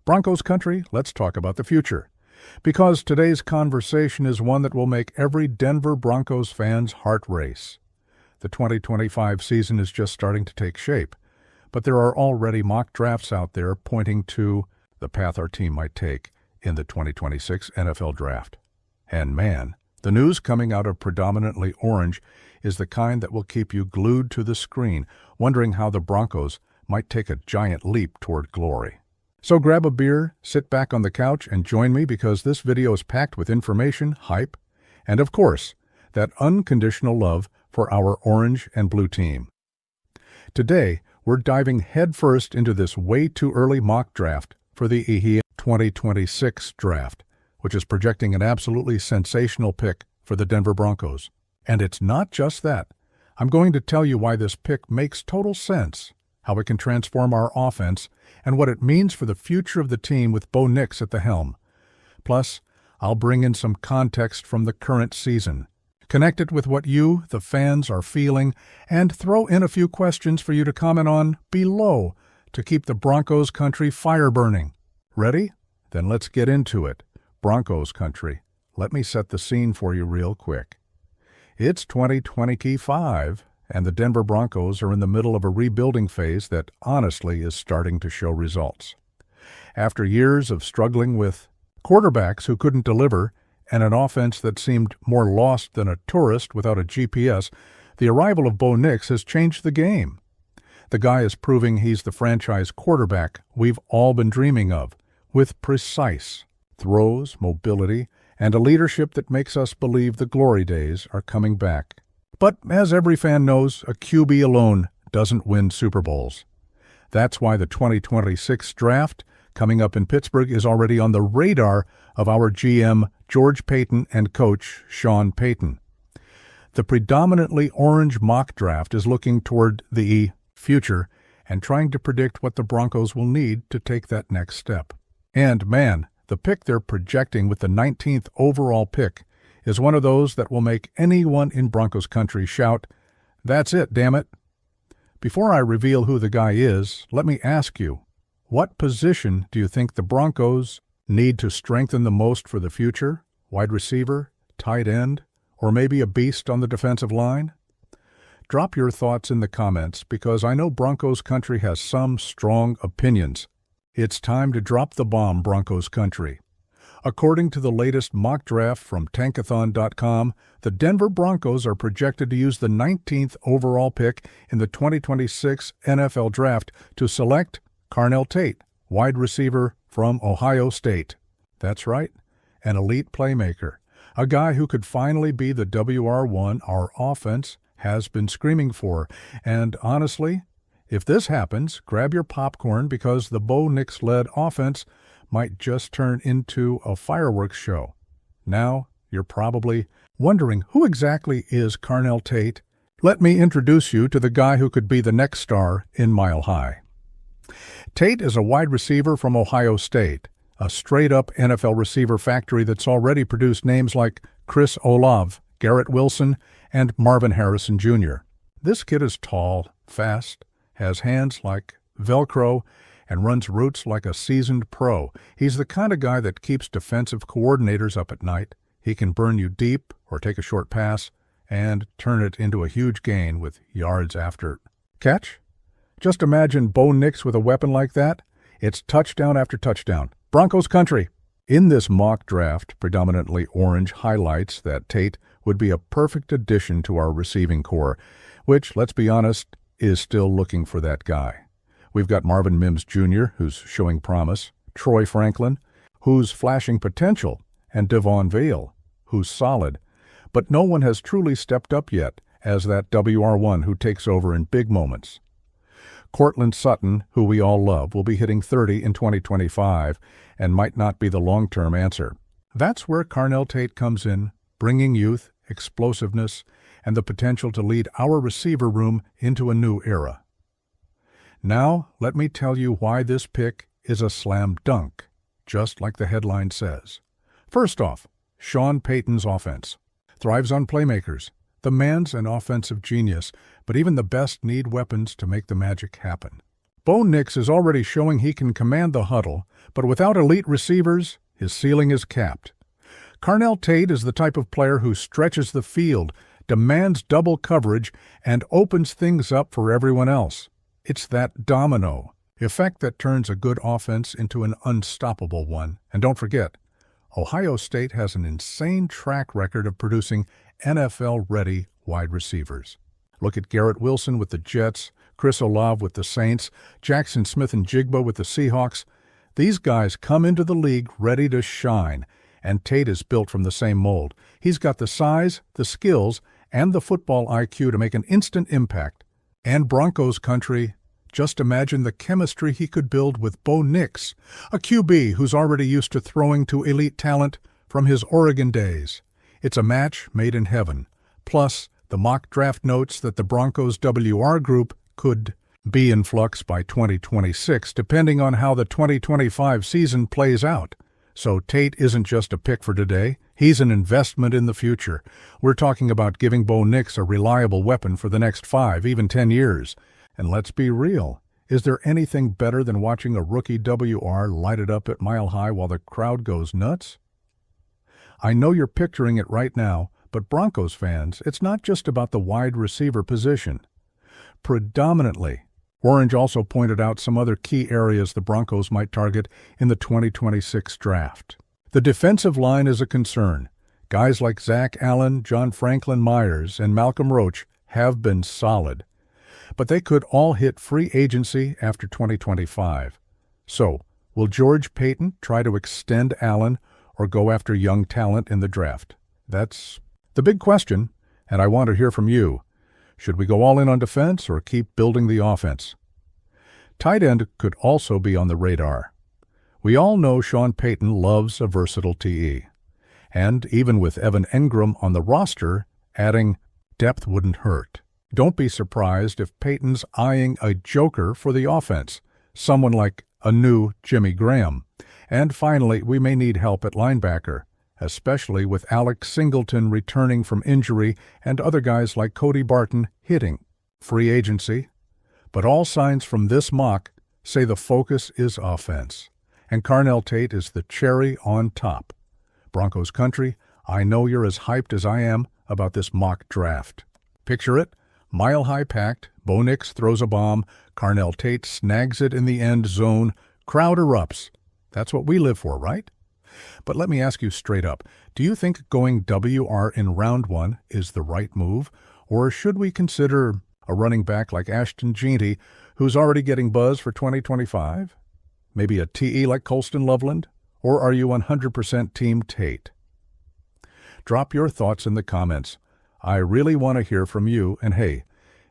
Broncos country, let's talk about the future. Because today's conversation is one that will make every Denver Broncos fan's heart race. The 2025 season is just starting to take shape, but there are already mock drafts out there pointing to the path our team might take in the 2026 NFL Draft. And man, the news coming out of predominantly orange is the kind that will keep you glued to the screen, wondering how the Broncos might take a giant leap toward glory. So grab a beer, sit back on the couch, and join me because this video is packed with information, hype, and of course, that unconditional love for our orange and blue team. Today, we're diving headfirst into this way too early mock draft for the 2026 draft, which is projecting an absolutely sensational pick for the Denver Broncos. And it's not just that. I'm going to tell you why this pick makes total sense, how it can transform our offense, and what it means for the future of the team with Bo Nix at the helm. Plus, I'll bring in some context from the current season, connect it with what you, the fans, are feeling, and throw in a few questions for you to comment on below to keep the Broncos country fire burning. Ready? Then let's get into it. Broncos country, let me set the scene for you real quick. It's 2025, and the Denver Broncos are in the middle of a rebuilding phase that honestly is starting to show results. After years of struggling with quarterbacks who couldn't deliver and an offense that seemed more lost than a tourist without a GPS, the arrival of Bo Nix has changed the game. The guy is proving he's the franchise quarterback we've all been dreaming of, with precise throws, mobility, and a leadership that makes us believe the glory days are coming back. But as every fan knows, a QB alone doesn't win Super Bowls. That's why the 2026 draft coming up in Pittsburgh is already on the radar of our GM George Paton and coach Sean Payton. The predominantly orange mock draft is looking toward the future and trying to predict what the Broncos will need to take that next step. And man, the pick they're projecting with the 19th overall pick is one of those that will make anyone in Broncos country shout, "That's it, damn it." Before I reveal who the guy is, let me ask you, what position do you think the Broncos need to strengthen the most for the future? Wide receiver, tight end, or maybe a beast on the defensive line? Drop your thoughts in the comments because I know Broncos country has some strong opinions. It's time to drop the bomb, Broncos country. According to the latest mock draft from Tankathon.com, the Denver Broncos are projected to use the 19th overall pick in the 2026 NFL Draft to select Carnell Tate, wide receiver from Ohio State. That's right, an elite playmaker, a guy who could finally be the WR1 our offense has been screaming for. And honestly, if this happens, grab your popcorn because the Bo Nix-led offense might just turn into a fireworks show. Now, you're probably wondering who exactly is Carnell Tate. Let me introduce you to the guy who could be the next star in Mile High. Tate is a wide receiver from Ohio State, a straight-up NFL receiver factory that's already produced names like Chris Olave, Garrett Wilson, and Marvin Harrison Jr. This kid is tall, fast, has hands like Velcro, and runs routes like a seasoned pro. He's the kind of guy that keeps defensive coordinators up at night. He can burn you deep or take a short pass and turn it into a huge gain with yards after catch. Just imagine Bo Nix with a weapon like that. It's touchdown after touchdown. Broncos country. In this mock draft, predominantly orange highlights that Tate would be a perfect addition to our receiving core, which, let's be honest, is still looking for that guy. We've got Marvin Mims Jr., who's showing promise, Troy Franklin, who's flashing potential, and Devon Vale, who's solid. But no one has truly stepped up yet as that WR1 who takes over in big moments. Courtland Sutton, who we all love, will be hitting 30 in 2025 and might not be the long-term answer. That's where Carnell Tate comes in, bringing youth, explosiveness, and the potential to lead our receiver room into a new era. Now, let me tell you why this pick is a slam dunk, just like the headline says. First off, Sean Payton's offense thrives on playmakers. The man's an offensive genius, but even the best need weapons to make the magic happen. Bo Nix is already showing he can command the huddle, but without elite receivers, his ceiling is capped. Carnell Tate is the type of player who stretches the field, demands double coverage, and opens things up for everyone else. It's that domino effect that turns a good offense into an unstoppable one. And don't forget, Ohio State has an insane track record of producing NFL-ready wide receivers. Look at Garrett Wilson with the Jets, Chris Olave with the Saints, Jackson Smith and Jigba with the Seahawks. These guys come into the league ready to shine, and Tate is built from the same mold. He's got the size, the skills, and the football IQ to make an instant impact. And Broncos country, just imagine the chemistry he could build with Bo Nix, a QB who's already used to throwing to elite talent from his Oregon days. It's a match made in heaven. Plus, the mock draft notes that the Broncos WR group could be in flux by 2026, depending on how the 2025 season plays out. So Tate isn't just a pick for today, he's an investment in the future. We're talking about giving Bo Nix a reliable weapon for the next 5, even 10 years. And let's be real, is there anything better than watching a rookie WR light it up at Mile High while the crowd goes nuts? I know you're picturing it right now, but Broncos fans, it's not just about the wide receiver position. Predominantly, Orange also pointed out some other key areas the Broncos might target in the 2026 draft. The defensive line is a concern. Guys like Zach Allen, John Franklin Myers, and Malcolm Roach have been solid. But they could all hit free agency after 2025. So, will George Paton try to extend Allen or go after young talent in the draft? That's the big question, and I want to hear from you. Should we go all in on defense or keep building the offense? Tight end could also be on the radar. We all know Sean Payton loves a versatile TE. And even with Evan Engram on the roster, adding depth wouldn't hurt. Don't be surprised if Payton's eyeing a joker for the offense, someone like a new Jimmy Graham. And finally, we may need help at linebacker, especially with Alex Singleton returning from injury and other guys like Cody Barton hitting free agency. But all signs from this mock say the focus is offense, and Carnell Tate is the cherry on top. Broncos country, I know you're as hyped as I am about this mock draft. Picture it, Mile High packed, Bo Nix throws a bomb, Carnell Tate snags it in the end zone, crowd erupts. That's what we live for, right? But let me ask you straight up, do you think going WR in round 1 is the right move, or should we consider a running back like Ashton Jeanty, who's already getting buzz for 2025? Maybe a TE like Colston Loveland? Or are you 100% Team Tate? Drop your thoughts in the comments. I really want to hear from you, and hey,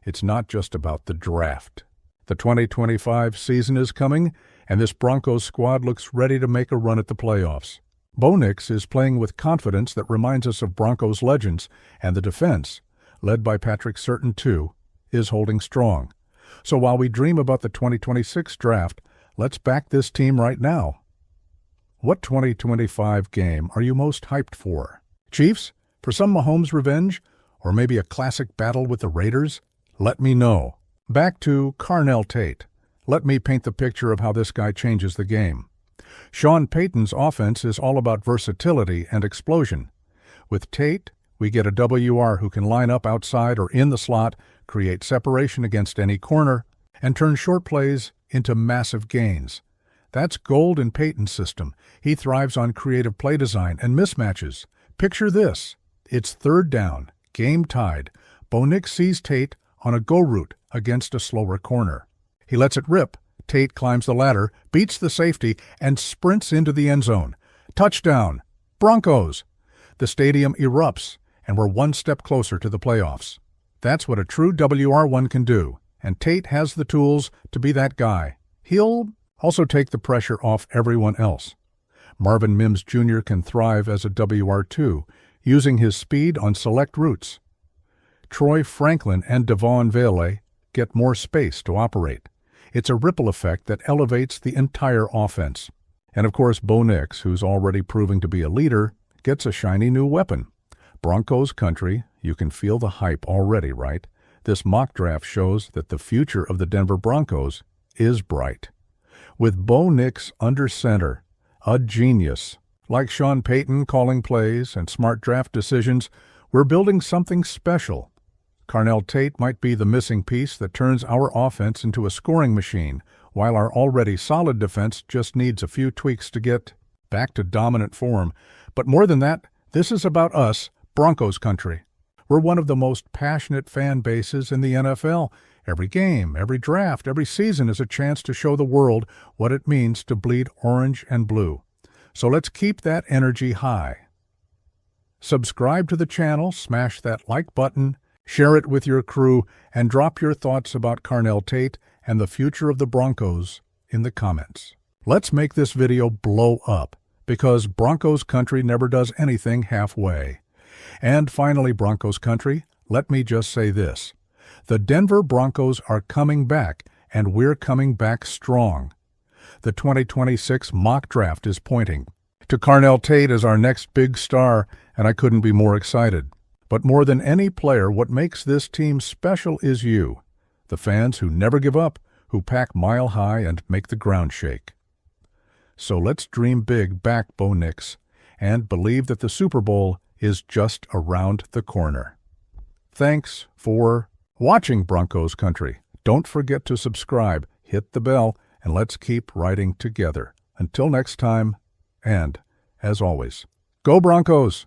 it's not just about the draft. The 2025 season is coming, and this Broncos squad looks ready to make a run at the playoffs. Bo Nix is playing with confidence that reminds us of Broncos legends, and the defense, led by Patrick Surtain too, is holding strong. So while we dream about the 2026 draft, let's back this team right now. What 2025 game are you most hyped for? Chiefs? For some Mahomes revenge? Or maybe a classic battle with the Raiders? Let me know. Back to Carnell Tate. Let me paint the picture of how this guy changes the game. Sean Payton's offense is all about versatility and explosion. With Tate, we get a WR who can line up outside or in the slot, create separation against any corner, and turn short plays into massive gains. That's gold in Payton's system. He thrives on creative play design and mismatches. Picture this. It's third down, game tied. Bo Nix sees Tate on a go route against a slower corner. He lets it rip. Tate climbs the ladder, beats the safety, and sprints into the end zone. Touchdown! Broncos! The stadium erupts, and we're one step closer to the playoffs. That's what a true WR1 can do, and Tate has the tools to be that guy. He'll also take the pressure off everyone else. Marvin Mims Jr. can thrive as a WR2, using his speed on select routes. Troy Franklin and Devon Vele get more space to operate. It's a ripple effect that elevates the entire offense. And of course, Bo Nix, who's already proving to be a leader, gets a shiny new weapon. Broncos country, you can feel the hype already, right? This mock draft shows that the future of the Denver Broncos is bright. With Bo Nix under center, a genius, like Sean Payton calling plays and smart draft decisions, we're building something special. Carnell Tate might be the missing piece that turns our offense into a scoring machine, while our already solid defense just needs a few tweaks to get back to dominant form. But more than that, this is about us, Broncos country. We're one of the most passionate fan bases in the NFL. Every game, every draft, every season is a chance to show the world what it means to bleed orange and blue. So let's keep that energy high. Subscribe to the channel, smash that like button, share it with your crew, and drop your thoughts about Carnell Tate and the future of the Broncos in the comments. Let's make this video blow up, because Broncos country never does anything halfway. And finally, Broncos country, let me just say this. The Denver Broncos are coming back, and we're coming back strong. The 2026 mock draft is pointing to Carnell Tate as our next big star, and I couldn't be more excited. But more than any player, what makes this team special is you, the fans who never give up, who pack mile high and make the ground shake. So let's dream big back, Bo Nix, and believe that the Super Bowl is just around the corner. Thanks for watching, Broncos country. Don't forget to subscribe, hit the bell, and let's keep riding together. Until next time, and as always, go Broncos!